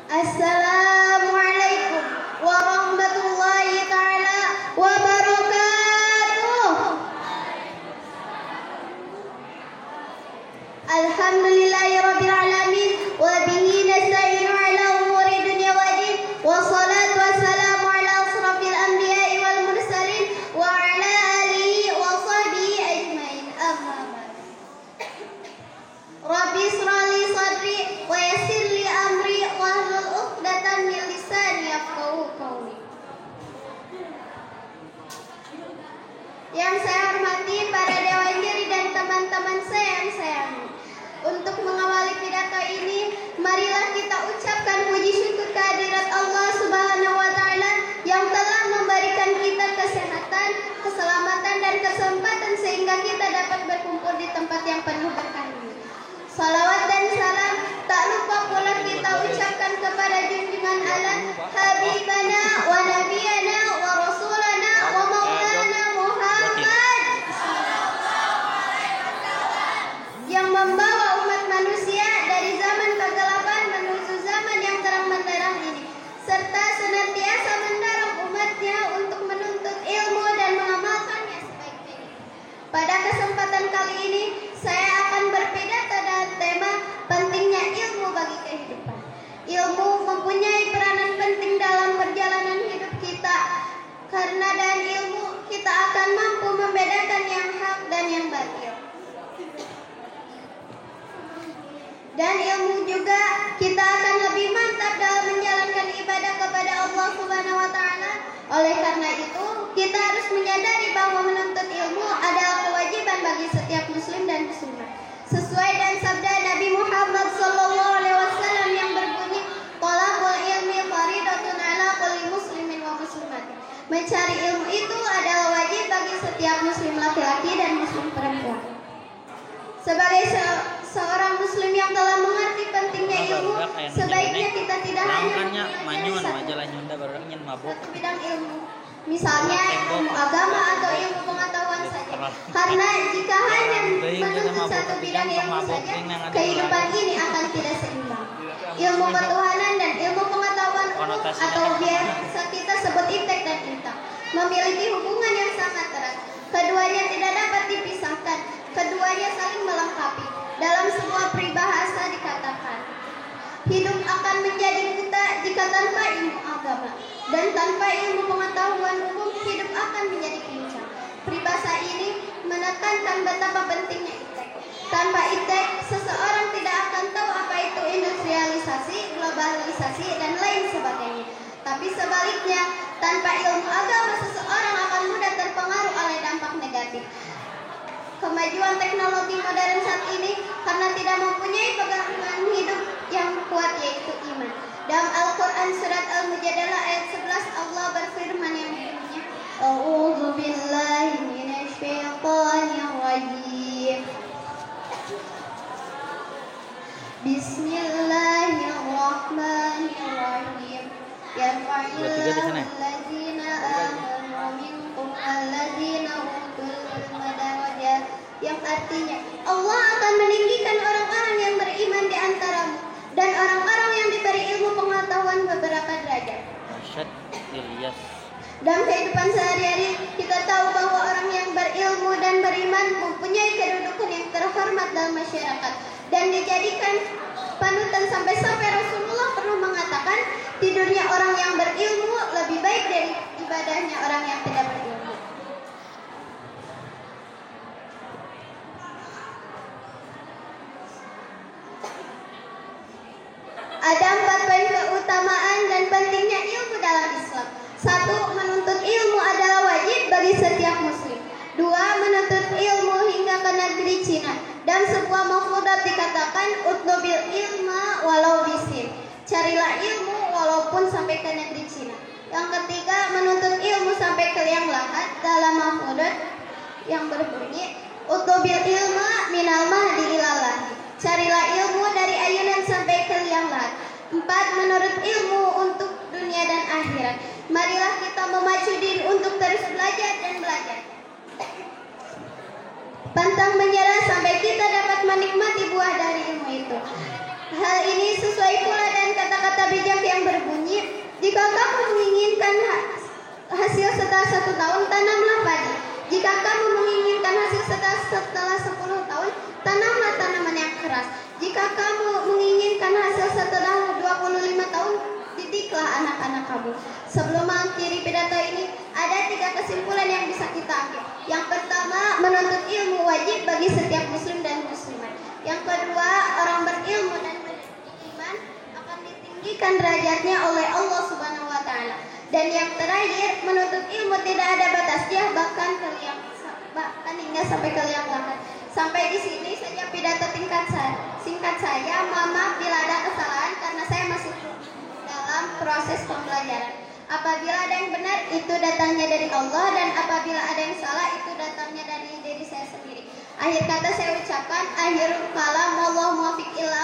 Assalamualaikum warahmatullahi ta'ala wabarakatuh. Alhamdulillahirabbil alamin wa bihi nasta'inu ala umuri dunya waddin wassalatu wassalamu ala asrafil anbiya'i wal mursalin wa ala alihi wa sahbihi ajmain. Amma ba'd. Rabbi ishrah li sadri wa yassir li amri wahlul 'uqdatam min lisani yafqahu qawli. Yang saya hormati para dewan juri dan teman-teman saya yang sayangi. Untuk mengawali pidato ini, marilah kita ucapkan puji syukur kehadirat Allah Subhanahu wa taala yang telah memberikan kita kesehatan, keselamatan dan kesempatan sehingga kita dapat berkumpul di tempat yang penuh berkah ini. Salawat dan salam tak lupa pula kita ucapkan kepada junjungan Allah, Habibana wa Nabiyana wa Rasulana wa Maulana Muhammad yang membawa umat manusia dari zaman kegelapan menuju zaman yang terang benderang ini, serta senantiasa mendorong umatnya untuk menuntut ilmu dan mengamalkannya sebaik-baiknya. Pada kesempatan kali ini, saya akan berpidato dengan tema pentingnya ilmu bagi kehidupan. Ilmu mempunyai peranan penting dalam perjalanan hidup kita, karena dengan ilmu kita akan mampu membedakan yang hak dan yang batil. Dan ilmu juga kita akan lebih mantap dalam menjalankan ibadah kepada Allah Subhanahu wa taala. Oleh karena itu, kita harus menyadari bahwa menuntut ilmu adalah kewajiban bagi setiap muslim dan muslimah. Sesuai dengan sabda Nabi Muhammad SAW yang berbunyi, "Talabul ilmi faridatun ala kulli muslimin wa muslimatin." Mencari ilmu itu adalah wajib bagi setiap muslim laki-laki dan muslim perempuan. Sebagai seorang muslim yang telah mengerti pentingnya ilmu, sebaiknya kita tidak hanya satu bidang ilmu, misalnya ilmu agama atau ilmu pengetahuan saja. Karena jika hanya menuntut satu bidang ilmu saja, kehidupan ini akan tidak seimbang. Ilmu ketuhanan dan ilmu pengetahuan umum atau biasa kita sebut iptek dan intak memiliki hubungan yang sangat erat. Keduanya tidak dapat dipisahkan, keduanya saling melengkapi. Dalam sebuah peribahasa dikatakan, hidup akan menjadi buta jika tanpa ilmu agama, dan tanpa ilmu pengetahuan umum hidup akan menjadi pincang. Peribahasa ini menekankan betapa pentingnya iptek. Tanpa iptek, seseorang tidak akan tahu apa itu industrialisasi, globalisasi, dan lain sebagainya. Tapi sebaliknya, tanpa ilmu agama seseorang akan mudah terpengaruh oleh dampak negatif. Kemajuan teknologi modern saat ini karena tidak mempunyai pegangan hidup yang kuat, yaitu iman. Dalam Al-Quran surat Al-Mujadalah ayat 11 Allah berfirman yang bunyinya, "A'udzu billahi minasy syaithanir rajim. Bismillahirrahmanirrahim. Yarfa'illahu allazina amanu minkum allazina utul ilma darajat." Yang artinya Allah akan meninggikan orang-orang yang beriman di antaramu dan orang-orang yang diberi ilmu pengetahuan beberapa derajat. Dalam kehidupan sehari-hari kita tahu bahwa orang yang berilmu dan beriman mempunyai kedudukan yang terhormat dalam masyarakat dan dijadikan panutan sampai-sampai Rasulullah pernah mengatakan, tidurnya orang yang berilmu lebih baik dari ibadahnya orang yang tidak berilmu. Ada 4 poin keutamaan dan pentingnya ilmu dalam Islam. 1. Menuntut ilmu adalah wajib bagi setiap muslim. 2. Menuntut ilmu hingga ke negeri Cina. Dan sebuah mafhudat dikatakan, "Utlubil ilma walau bisin." Carilah ilmu walaupun sampai ke negeri Cina. Yang ketiga, menuntut ilmu sampai ke liang lahat dalam mafhudat yang berbunyi, "Utlubil ilma minal mahdi ilallahi." Carilah ilmu dari ayunan sampai ke liang lahat. 4. Menurut ilmu untuk dunia dan akhirat. Marilah kita memacu diri untuk terus belajar dan belajar, pantang menyerah sampai kita dapat menikmati buah dari ilmu itu. Hal ini sesuai pula dengan kata-kata bijak Jika kamu menginginkan hasil setelah 1 tahun, tanamlah padi. Jika kamu menginginkan hasil setelah 10 tahun, tanamlah tanaman yang keras. Jika kamu menginginkan hasil setelah 25 tahun, didiklah anak-anak kamu. Sebelum mengakhiri pidato ini, ada 3 kesimpulan yang bisa kita ambil. Yang pertama, menuntut ilmu wajib bagi setiap muslim dan muslimat. Yang kedua, orang berilmu dan beriman akan ditinggikan derajatnya oleh Allah Subhanahu wa taala. Dan yang terakhir, menuntut ilmu tidak ada batasnya, bahkan hingga sampai ke liang lahat. Sampai di sini saja pidato singkat saya. Mohon maaf bila ada kesalahan karena saya masih dalam proses pembelajaran. Apabila ada yang benar, itu datangnya dari Allah, dan apabila ada yang salah, itu datangnya dari diri saya sendiri. Akhir kata saya ucapkan, akhirul kalam, wallahu muwaffiq ila